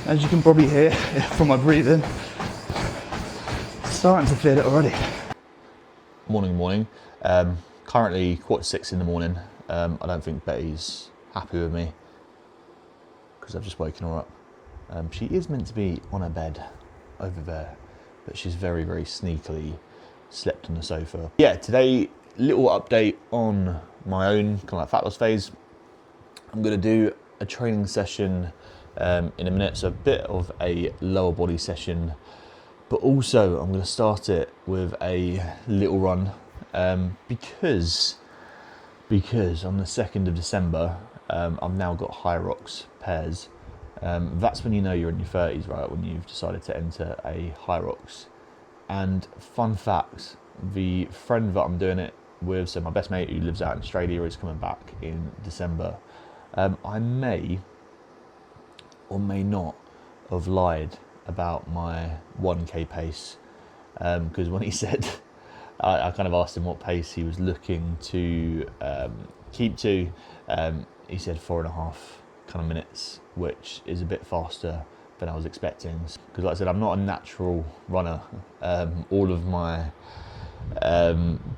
As you can probably hear from my breathing, starting to feel it already. Morning. Currently 6:15 in the morning. I don't think Betty's happy with me because I've just woken her up. She is meant to be on her bed over there, but she's very sneakily slept on the sofa. Yeah, today, little update on my own kind of like fat loss phase. I'm gonna do a training session in a minute, so a bit of a lower body session, but also I'm gonna start it with a little run because on the 2nd of December, I've now got Hyrox pairs. That's when you know you're in your 30s, right? When you've decided to enter a Hyrox. And fun fact, the friend that I'm doing it with, so my best mate who lives out in Australia, is coming back in December. I may or may not have lied about my 1K pace, because when he said, I kind of asked him what pace he was looking to keep to. He said 4.5 kind of minutes, which is a bit faster than I was expecting. Because like I said, I'm not a natural runner. All of my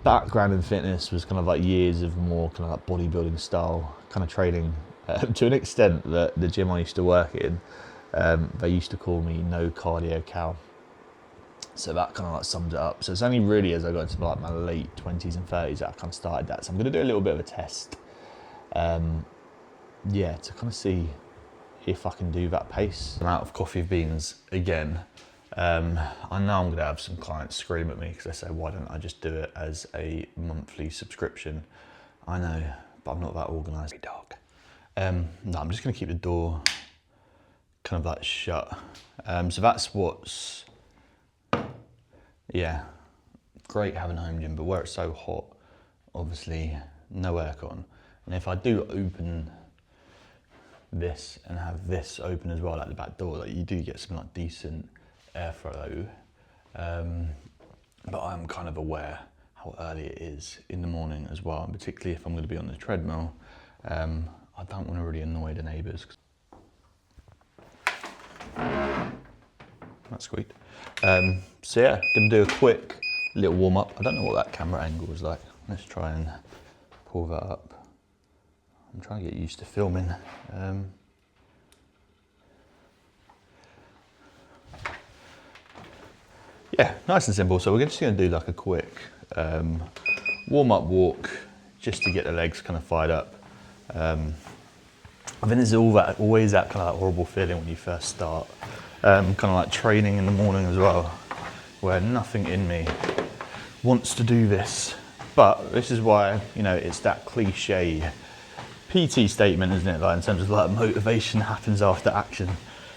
background in fitness was kind of like years of more kind of like bodybuilding style kind of training, to an extent that the gym I used to work in, they used to call me no cardio cow. So that kind of like sums it up. So it's only really as I got into like my late 20s and 30s that I kind of started that. So I'm going to do a little bit of a test, yeah, to kind of see if I can do that pace. I'm out of coffee beans again. I know I'm going to have some clients scream at me because they say, why don't I just do it as a monthly subscription? I know, but I'm not that organised, dog. No, I'm just going to keep the door kind of like shut. So that's what's, yeah, great having a home gym, but where it's so hot, obviously no aircon. And if I do open this and have this open as well, like the back door, like you do get some like decent airflow. But I'm kind of aware how early it is in the morning as well, and particularly if I'm going to be on the treadmill. I don't want to really annoy the neighbours. That's sweet. So yeah, gonna do a quick little warm up. I don't know what that camera angle is like. Let's try and pull that up. I'm trying to get used to filming. Yeah, nice and simple. So we're just gonna do like a quick warm up walk just to get the legs kind of fired up. I think there's always that kind of like horrible feeling when you first start, kind of like training in the morning as well, where nothing in me wants to do this. But this is why, you know, it's that cliche PT statement, isn't it? Like in terms of like motivation happens after action.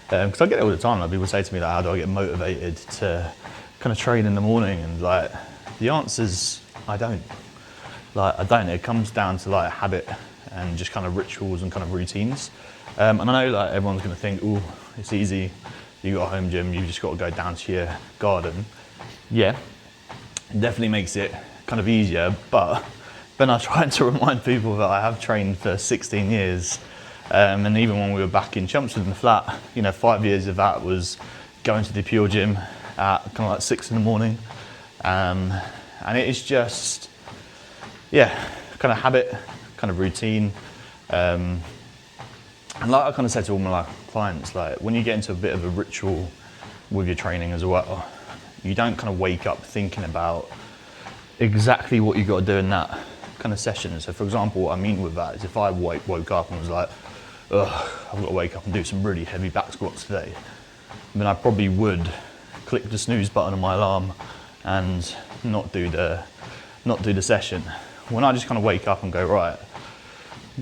Because I get it all the time. Like people say to me, like, how do I get motivated to kind of train in the morning? And like the answer's, I don't. Like I don't. It comes down to like habit and just kind of rituals and kind of routines. And I know like everyone's going to think, oh, it's easy. You got a home gym. You just got to go down to your garden. Yeah, it definitely makes it kind of easier. But then I try to remind people that I have trained for 16 years. And even when we were back in Chelmsford in the flat, you know, 5 years of that was going to the Pure Gym at kind of like 6 in the morning. And it is just, yeah, kind of habit, kind of routine. And like I kind of said to all my like, clients, like when you get into a bit of a ritual with your training as well, you don't kind of wake up thinking about exactly what you got to do in that kind of session. So for example, what I mean with that is if I woke up and was like, ugh, I've got to wake up and do some really heavy back squats today, then I probably would click the snooze button on my alarm and not do the session. When I just kind of wake up and go, right,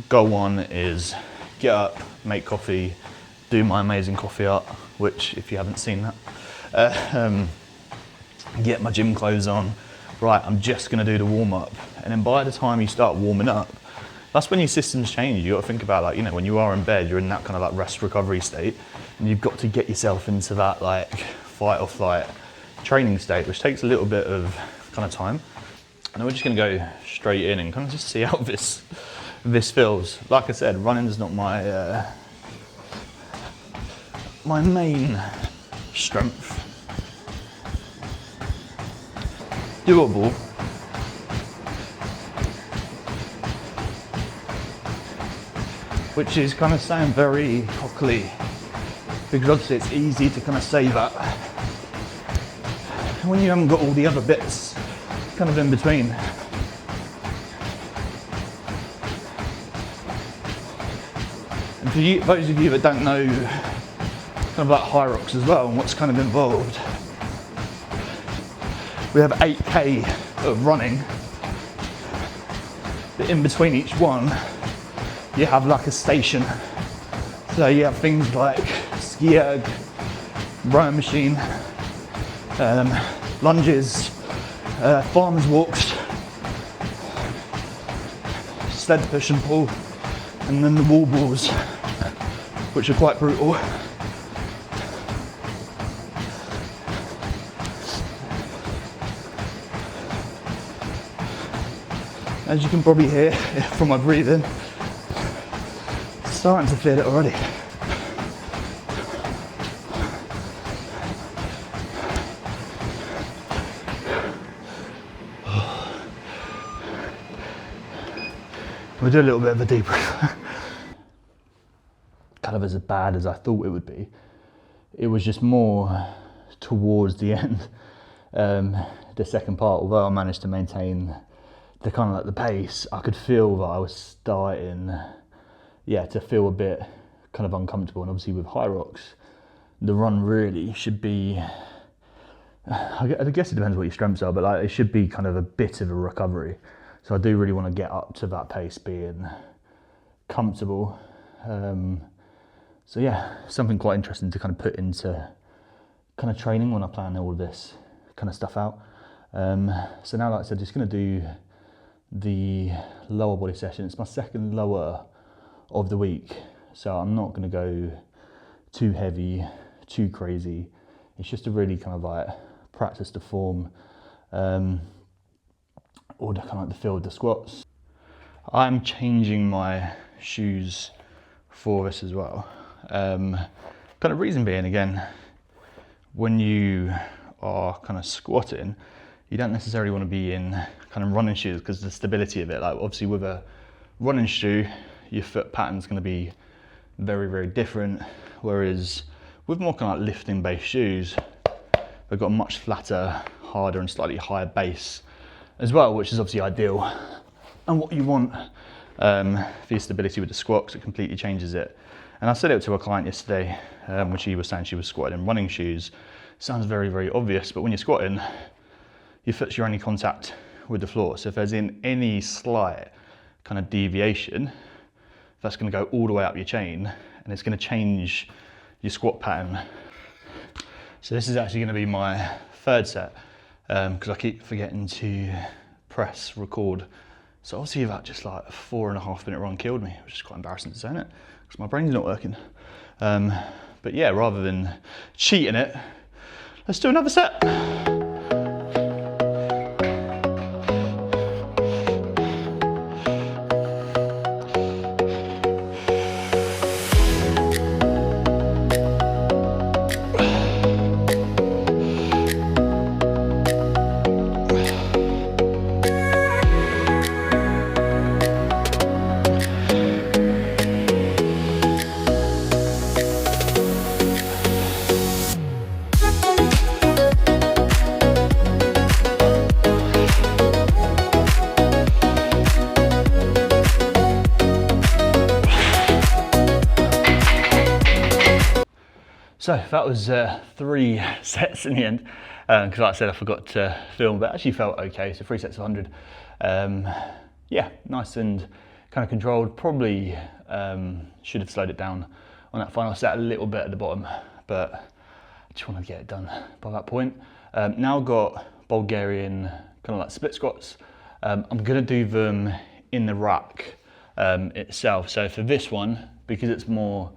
goal one is get up, make coffee, do my amazing coffee art, which if you haven't seen that, get my gym clothes on, right, I'm just gonna do the warm up. And then by the time you start warming up, that's when your systems change. You got to think about like, you know, when you are in bed, you're in that kind of like rest recovery state, and you've got to get yourself into that like fight or flight training state, which takes a little bit of kind of time. And we're just gonna go straight in and kind of just see how this feels. Like I said, running is not my my main strength. Doable. Which is kind of sound very cockly, because obviously it's easy to kind of say that when you haven't got all the other bits kind of in between. And for you, those of you that don't know kind of like Hyrox as well and what's kind of involved, we have 8K of running, but in between each one you have like a station. So you have things like ski erg, rowing machine, lunges, farmers walks, sled push and pull, and then the wall balls, which are quite brutal. As you can probably hear from my breathing, starting to feel it already. We'll do a little bit of a debrief. Kind of as bad as I thought it would be. It was just more towards the end, the second part. Although I managed to maintain the kind of like the pace, I could feel that I was starting, to feel a bit kind of uncomfortable. And obviously with Hyrox, the run really should be, I guess it depends what your strengths are, but like it should be kind of a bit of a recovery. So I do really want to get up to that pace being comfortable. So yeah, something quite interesting to kind of put into kind of training when I plan all of this kind of stuff out. So now, like I said, just going to do the lower body session. It's my second lower of the week, so I'm not going to go too heavy, too crazy. It's just to really kind of like practice the form, or the kind of like the feel of the squats. I'm changing my shoes for this as well. Kind of reason being, again, when you are kind of squatting, you don't necessarily want to be in kind of running shoes because the stability of it, like obviously with a running shoe, your foot pattern's going to be very, very different. Whereas with more kind of like lifting based shoes, they've got a much flatter, harder and slightly higher base as well, which is obviously ideal. And what you want for your stability with the squat, because it completely changes it. And I said it to a client yesterday, when she was saying she was squatting in running shoes. Sounds very, very obvious, but when you're squatting, your foot's your only contact with the floor. So if there's any slight kind of deviation, that's going to go all the way up your chain and it's going to change your squat pattern. So this is actually going to be my third set, because I keep forgetting to press record. So obviously that just like a 4.5 minute run killed me, which is quite embarrassing to say, isn't it? Because my brain's not working. But yeah, rather than cheating it, let's do another set. So that was 3 sets in the end, because like I said, I forgot to film, but it actually felt okay. So 3 sets of 100. Yeah, nice and kind of controlled. Probably should have slowed it down on that final set a little bit at the bottom, but I just want to get it done by that point. Now I've got Bulgarian kind of like split squats. I'm going to do them in the rack itself. So for this one, because it's more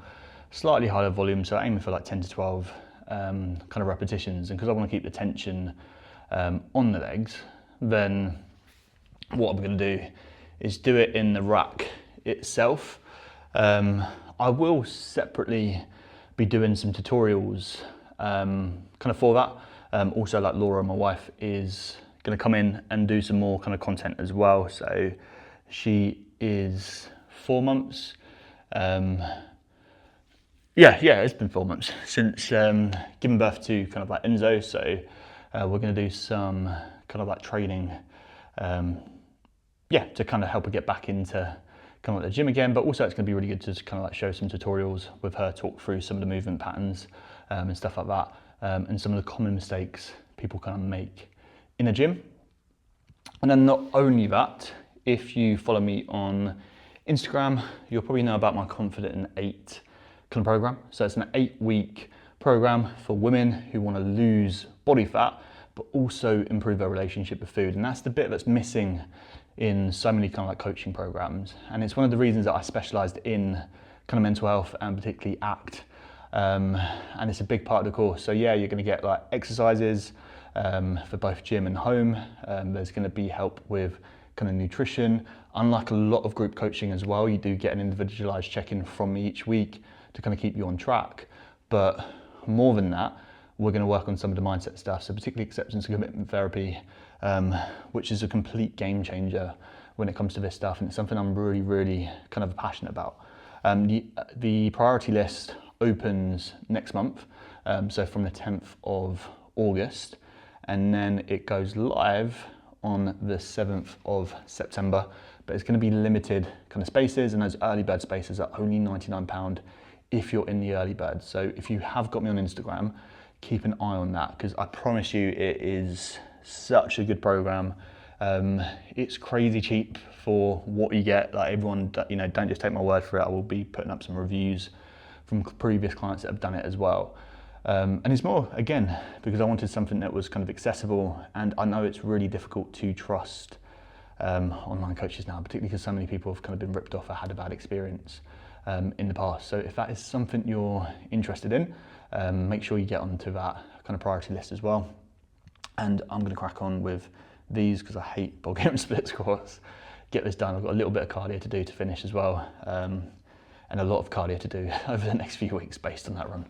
slightly higher volume, so aiming for like 10 to 12 kind of repetitions, and because I want to keep the tension on the legs, then what I'm going to do is do it in the rack itself. I will separately be doing some tutorials kind of for that. Also, like Laura, my wife, is going to come in and do some more kind of content as well. So she is 4 months. Yeah, it's been 4 months since giving birth to kind of like Enzo. So we're going to do some kind of like training, to kind of help her get back into kind of like the gym again. But also it's going to be really good to just kind of like show some tutorials with her, talk through some of the movement patterns and stuff like that, and some of the common mistakes people kind of make in a gym. And then not only that, if you follow me on Instagram, you'll probably know about my Confident in 8 kind of program. So it's an 8-week program for women who want to lose body fat, but also improve their relationship with food. And that's the bit that's missing in so many kind of like coaching programs. And it's one of the reasons that I specialized in kind of mental health and particularly ACT. And it's a big part of the course. So yeah, you're going to get like exercises for both gym and home. There's going to be help with kind of nutrition. Unlike a lot of group coaching as well, you do get an individualized check-in from me each week to kind of keep you on track. But more than that, we're going to work on some of the mindset stuff. So particularly acceptance and commitment therapy, which is a complete game changer when it comes to this stuff. And it's something I'm really, really kind of passionate about. The priority list opens next month. So from the 10th of August, and then it goes live on the 7th of September, but it's going to be limited kind of spaces, and those early bird spaces are only £99 if you're in the early bird. So if you have got me on Instagram, keep an eye on that, because I promise you it is such a good program. It's crazy cheap for what you get. Like everyone, don't just take my word for it. I will be putting up some reviews from previous clients that have done it as well. And it's more, again, because I wanted something that was kind of accessible, and I know it's really difficult to trust online coaches now, particularly because so many people have kind of been ripped off or had a bad experience in the past. So if that is something you're interested in, make sure you get onto that kind of priority list as well. And I'm going to crack on with these because I hate Bulgarian split squats. Get this done. I've got a little bit of cardio to do to finish as well, and a lot of cardio to do over the next few weeks based on that run.